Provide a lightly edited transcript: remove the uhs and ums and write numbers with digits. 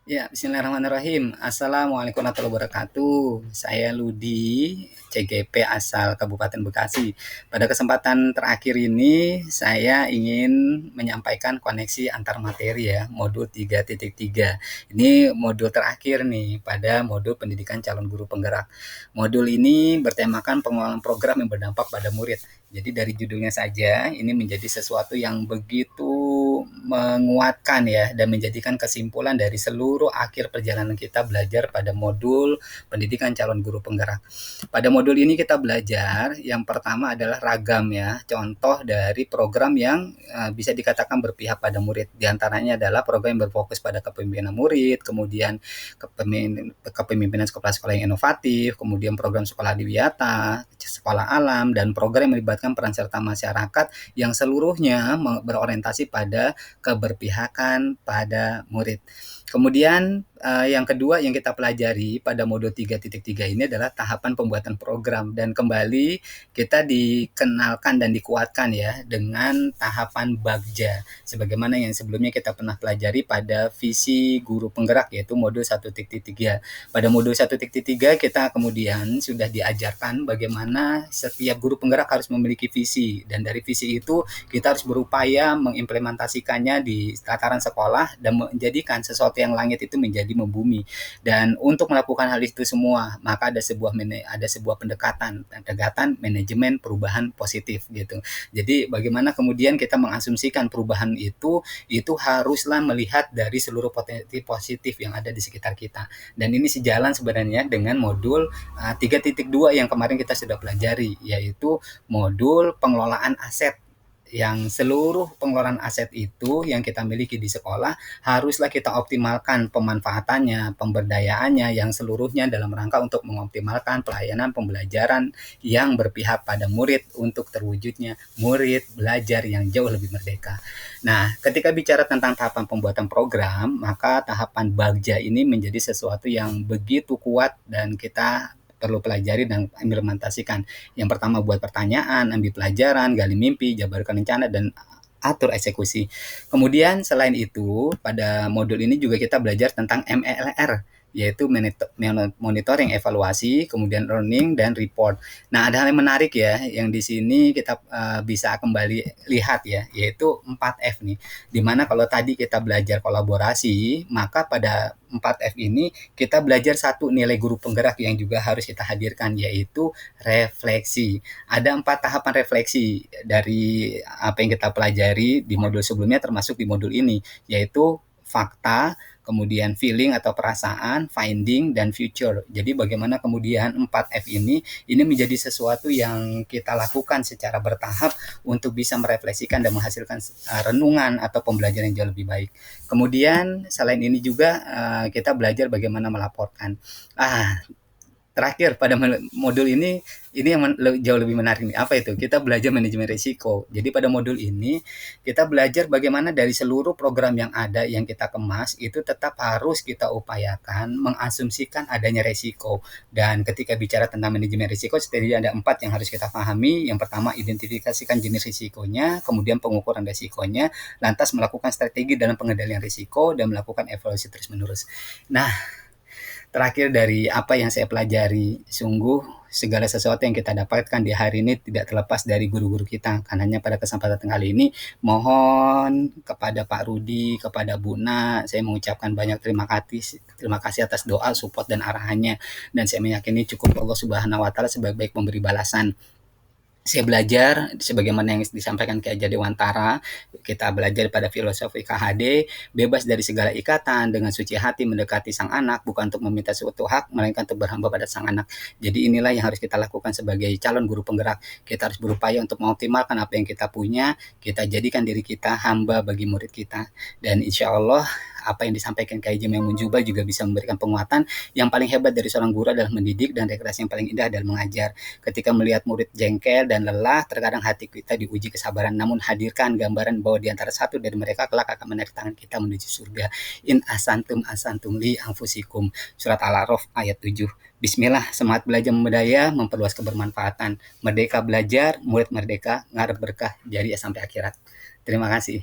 Ya, bismillahirrahmanirrahim. Assalamualaikum warahmatullahi wabarakatuh. Saya Ludi, CGP asal Kabupaten Bekasi. Pada kesempatan terakhir ini, saya ingin menyampaikan koneksi antar materi ya, modul 3.3. Ini modul terakhir nih pada modul pendidikan calon guru penggerak. Modul ini bertemakan pengelolaan program yang berdampak pada murid. Jadi dari judulnya saja, ini menjadi sesuatu yang begitu menguatkan ya dan menjadikan kesimpulan dari seluruh akhir perjalanan kita belajar pada modul pendidikan calon guru penggerak. Pada modul ini kita belajar yang pertama adalah ragam ya, contoh dari program yang bisa dikatakan berpihak pada murid. Di antaranya adalah program yang berfokus pada kepemimpinan murid, kemudian kepemimpinan sekolah-sekolah yang inovatif, kemudian program sekolah adiwiyata, sekolah alam, dan program yang melibatkan peran serta masyarakat yang seluruhnya berorientasi pada keberpihakan pada murid. Kemudian yang kedua yang kita pelajari pada modul 3.3 ini adalah tahapan pembuatan program, dan kembali kita dikenalkan dan dikuatkan ya dengan tahapan Bagja sebagaimana yang sebelumnya kita pernah pelajari pada visi guru penggerak yaitu modul 1.3. Pada modul 1.3 kita kemudian sudah diajarkan bagaimana setiap guru penggerak harus memiliki visi, dan dari visi itu kita harus berupaya mengimplementasikannya di tataran sekolah dan menjadikan sesuatu yang langit itu menjadi membumi. Dan untuk melakukan hal itu semua, maka ada sebuah pendekatan manajemen perubahan positif gitu. Jadi bagaimana kemudian kita mengasumsikan perubahan itu haruslah melihat dari seluruh potensi positif yang ada di sekitar kita. Dan ini sejalan sebenarnya dengan modul 3.2 yang kemarin kita sudah pelajari, yaitu modul pengelolaan aset, yang seluruh pengelolaan aset itu yang kita miliki di sekolah haruslah kita optimalkan pemanfaatannya, pemberdayaannya yang seluruhnya dalam rangka untuk mengoptimalkan pelayanan pembelajaran yang berpihak pada murid untuk terwujudnya murid belajar yang jauh lebih merdeka. Nah, ketika bicara tentang tahapan pembuatan program, maka tahapan Bagja ini menjadi sesuatu yang begitu kuat dan kita perlu pelajari dan implementasikan. Yang pertama buat pertanyaan, ambil pelajaran, gali mimpi, jabarkan rencana, dan atur eksekusi. Kemudian selain itu, pada modul ini juga kita belajar tentang MLR, yaitu monitoring, evaluasi, kemudian learning, dan report. Nah, ada hal yang menarik ya, yang di sini kita bisa kembali lihat ya, yaitu 4F nih. Dimana kalau tadi kita belajar kolaborasi, maka pada 4F ini kita belajar satu nilai guru penggerak yang juga harus kita hadirkan, yaitu refleksi. Ada 4 tahapan refleksi dari apa yang kita pelajari di modul sebelumnya termasuk di modul ini, yaitu fakta, kemudian feeling atau perasaan, finding, dan future. Jadi bagaimana kemudian 4F ini menjadi sesuatu yang kita lakukan secara bertahap untuk bisa merefleksikan dan menghasilkan renungan atau pembelajaran yang jauh lebih baik. Kemudian selain ini juga kita belajar bagaimana melaporkan. Terakhir pada modul ini yang jauh lebih menarik nih. Apa itu? Kita belajar manajemen risiko. Jadi pada modul ini kita belajar bagaimana dari seluruh program yang ada yang kita kemas itu tetap harus kita upayakan mengasumsikan adanya risiko. Dan ketika bicara tentang manajemen risiko, setidaknya ada 4 yang harus kita pahami. Yang pertama, identifikasikan jenis risikonya, kemudian pengukuran risikonya, lantas melakukan strategi dalam pengendalian risiko, dan melakukan evaluasi terus-menerus. Nah, terakhir dari apa yang saya pelajari, sungguh segala sesuatu yang kita dapatkan di hari ini tidak terlepas dari guru-guru kita. Karenanya pada kesempatan kali ini, mohon kepada Pak Rudi, kepada Bu Na, saya mengucapkan banyak terima kasih atas doa, support, dan arahannya. Dan saya meyakini cukup Allah Subhanahu wa Ta'ala sebaik-baik memberi balasan. Saya belajar sebagaimana yang disampaikan Ki Hajar Dewantara, kita belajar pada filosofi KHD, bebas dari segala ikatan, dengan suci hati mendekati sang anak, bukan untuk meminta suatu hak, melainkan untuk berhamba pada sang anak. Jadi inilah yang harus kita lakukan sebagai calon guru penggerak. Kita harus berupaya untuk mengoptimalkan apa yang kita punya, kita jadikan diri kita hamba bagi murid kita. Dan insya Allah apa yang disampaikan Kiai Haji Maimun Jubal juga bisa memberikan penguatan. Yang paling hebat dari seorang guru adalah mendidik, dan rekreasi yang paling indah adalah mengajar. Ketika melihat murid jengkel dan lelah, terkadang hati kita diuji kesabaran. Namun hadirkan gambaran bahwa di antara satu dari mereka kelak akan menarik tangan kita menuju surga. In asantum li anfusikum. Surat Al-A'raf ayat 7. Bismillah, semangat belajar memberdaya, memperluas kebermanfaatan. Merdeka belajar, murid merdeka, ngarep berkah, jariah sampai akhirat. Terima kasih.